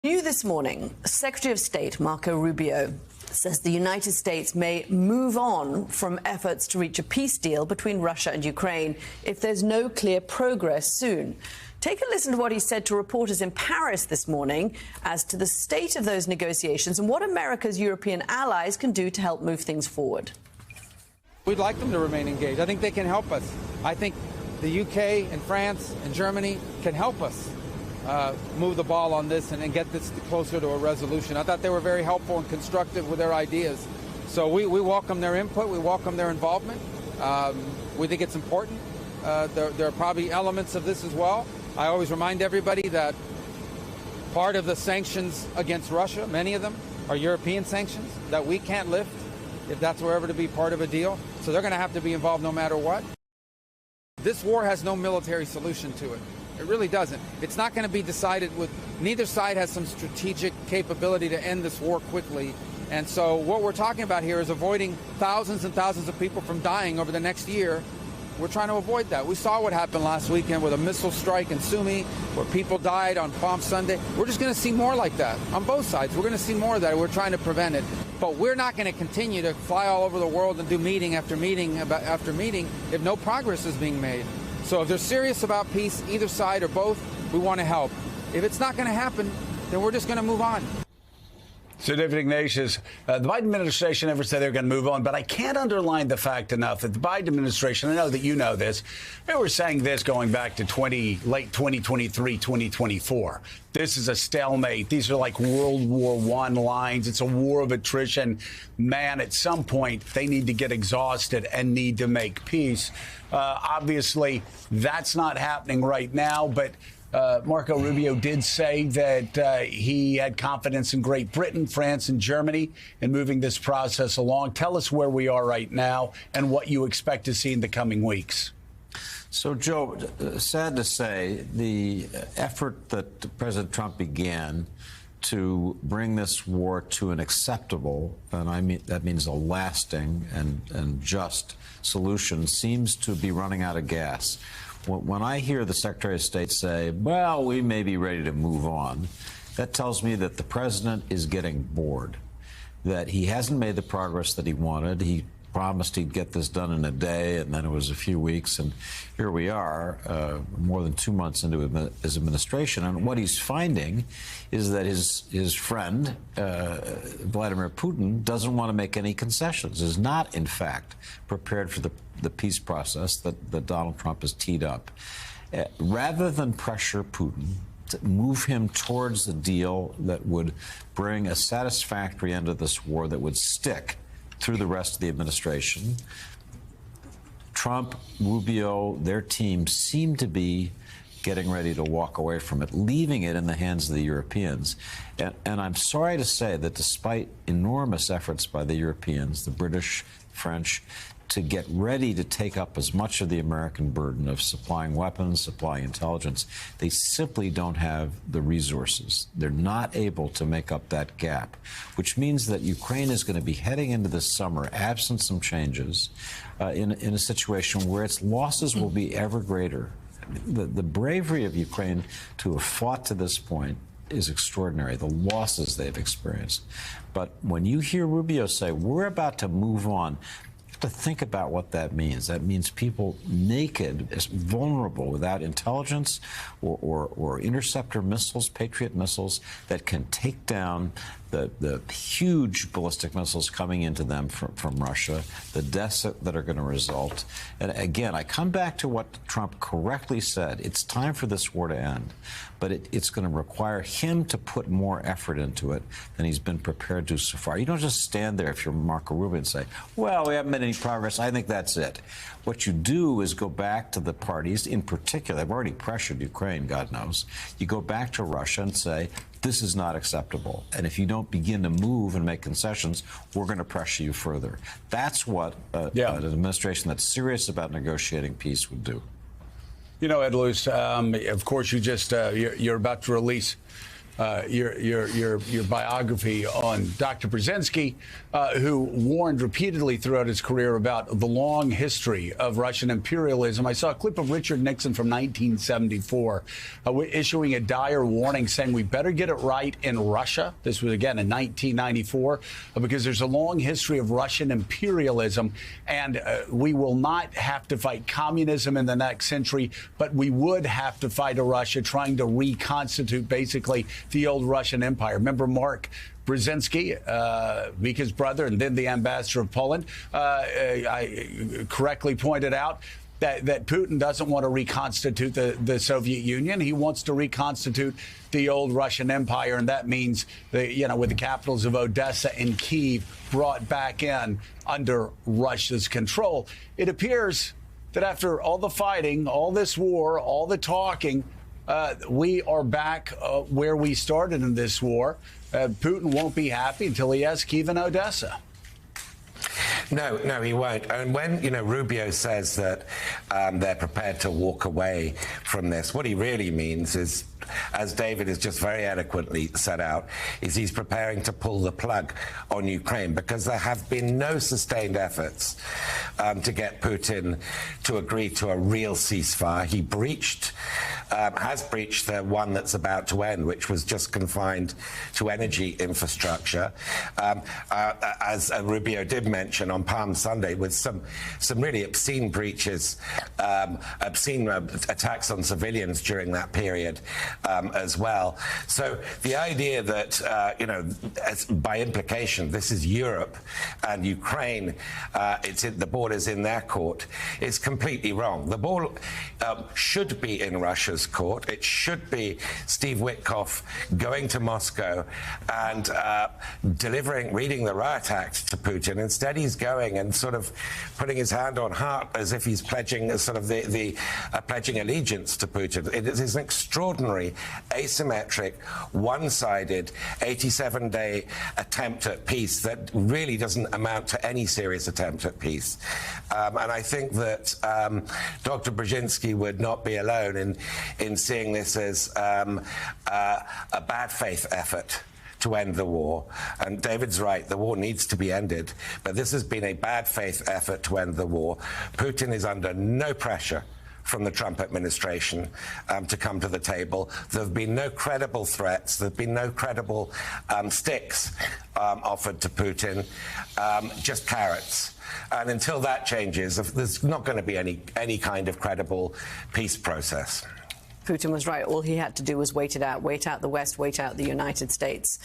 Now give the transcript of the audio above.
New this morning, Secretary of State Marco Rubio says the United States may move on from efforts to reach a peace deal between Russia and Ukraine if there's no clear progress soon. Take a listen to what he said to reporters in Paris this morning as to the state of those negotiations and what America's European allies can do to help move things forward. We'd like them to remain engaged. I think they can help us. I think the UK and France and Germany can help us move the ball on this and get this closer to a resolution. I thought they were very helpful and constructive with their ideas. So we welcome their input. We welcome their involvement. We think it's important. There are probably elements of this as well. I always remind everybody that part of the sanctions against Russia, many of them, are European sanctions that we can't lift if that's ever to be part of a deal. So they're going to have to be involved no matter what. This war has no military solution to it. It really doesn't. It's not going to be decided with, neither side has some strategic capability to end this war quickly. And so what we're talking about here is avoiding thousands and thousands of people from dying over the next year. We're trying to avoid that. We saw what happened last weekend with a missile strike in Sumy where people died on Palm Sunday. We're just going to see more like that on both sides. We're going to see more of that. We're trying to prevent it. But we're not going to continue to fly all over the world and do meeting after meeting after meeting if no progress is being made. So if they're serious about peace, either side or both, we want to help. If it's not going to happen, then we're just going to move on. So, David Ignatius, the Biden administration never said they were going to move on, but I can't underline the fact enough that the Biden administration, I know that you know this, they were saying this going back to late 2023, 2024. This is a stalemate. These are like World War I lines. It's a war of attrition. Man, at some point, they need to get exhausted and need to make peace. Obviously, that's not happening right now, but Marco Rubio did say that he had confidence in Great Britain, France, and Germany in moving this process along. Tell us where we are right now and what you expect to see in the coming weeks. So, Joe, sad to say, the effort that President Trump began to bring this war to an acceptable, and I mean that means a lasting and just solution, seems to be running out of gas. When I hear the Secretary of State say, well, we may be ready to move on, that tells me that the president is getting bored, that he hasn't made the progress that he wanted. He promised he'd get this done in a day, and then it was a few weeks, and here we are, more than 2 months into his administration. And what he's finding is that his friend, Vladimir Putin, doesn't want to make any concessions, is not, in fact, prepared for the peace process that Donald Trump has teed up. Rather than pressure Putin to move him towards a deal that would bring a satisfactory end to this war that would stick through the rest of the administration, Trump, Rubio, their team seem to be getting ready to walk away from it, leaving it in the hands of the Europeans. And I'm sorry to say that despite enormous efforts by the Europeans, the British, French, to get ready to take up as much of the American burden of supplying weapons, supplying intelligence, they simply don't have the resources. They're not able to make up that gap, which means that Ukraine is going to be heading into this summer, absent some changes, in a situation where its losses will be ever greater. The bravery of Ukraine to have fought to this point is extraordinary, the losses they've experienced. But when you hear Rubio say, we're about to move on, to think about what that means. That means people naked, vulnerable, without intelligence or interceptor missiles, Patriot missiles that can take down the huge ballistic missiles coming into them from Russia, the deaths that are going to result. And again, I come back to what Trump correctly said. It's time for this war to end, but it's going to require him to put more effort into it than he's been prepared to so far. You don't just stand there if you're Marco Rubio and say, well, we haven't made any progress. I think that's it. What you do is go back to the parties, in particular, they've already pressured Ukraine, God knows. You go back to Russia and say, this is not acceptable. And if you don't begin to move and make concessions, we're going to pressure you further. That's what an administration that's serious about negotiating peace would do. You know, Ed Luce, of course, you just you're about to release your biography on Dr. Brzezinski, who warned repeatedly throughout his career about the long history of Russian imperialism. I saw a clip of Richard Nixon from 1974 issuing a dire warning saying we better get it right in Russia. This was, again, in 1994, because there's a long history of Russian imperialism, and we will not have to fight communism in the next century, but we would have to fight a Russia trying to reconstitute basically the old Russian Empire. Remember Mark Brzezinski, Vika's brother, and then the ambassador of Poland, I correctly pointed out that Putin doesn't want to reconstitute the Soviet Union. He wants to reconstitute the old Russian Empire, and that means, with the capitals of Odessa and Kyiv brought back in under Russia's control. It appears that after all the fighting, all this war, all the talking, we are back where we started in this war. Putin won't be happy until he has Kyiv and Odessa. No, he won't. And when, Rubio says that they're prepared to walk away from this, what he really means is, as David has just very eloquently set out, is he's preparing to pull the plug on Ukraine, because there have been no sustained efforts to get Putin to agree to a real ceasefire. He has breached the one that's about to end, which was just confined to energy infrastructure. As Rubio did mention on Palm Sunday, with some really obscene breaches, obscene attacks on civilians during that period as well. So the idea that, by implication, this is Europe and Ukraine, the border's in their court, is completely wrong. The ball should be in Russia's court. It should be Steve Witkoff going to Moscow and reading the Riot Act to Putin. Instead, he's going and sort of putting his hand on heart as if he's pledging pledging allegiance to Putin. It is an extraordinary, asymmetric, one-sided, 87-day attempt at peace that really doesn't amount to any serious attempt at peace. And I think that Dr. Brzezinski would not be alone in seeing this as a bad faith effort to end the war. And David's right, the war needs to be ended, but this has been a bad faith effort to end the war. Putin is under no pressure from the Trump administration to come to the table. There have been no credible threats. There have been no credible sticks offered to Putin, just carrots. And until that changes, there's not going to be any kind of credible peace process. Putin was right. All he had to do was wait it out the West, wait out the United States.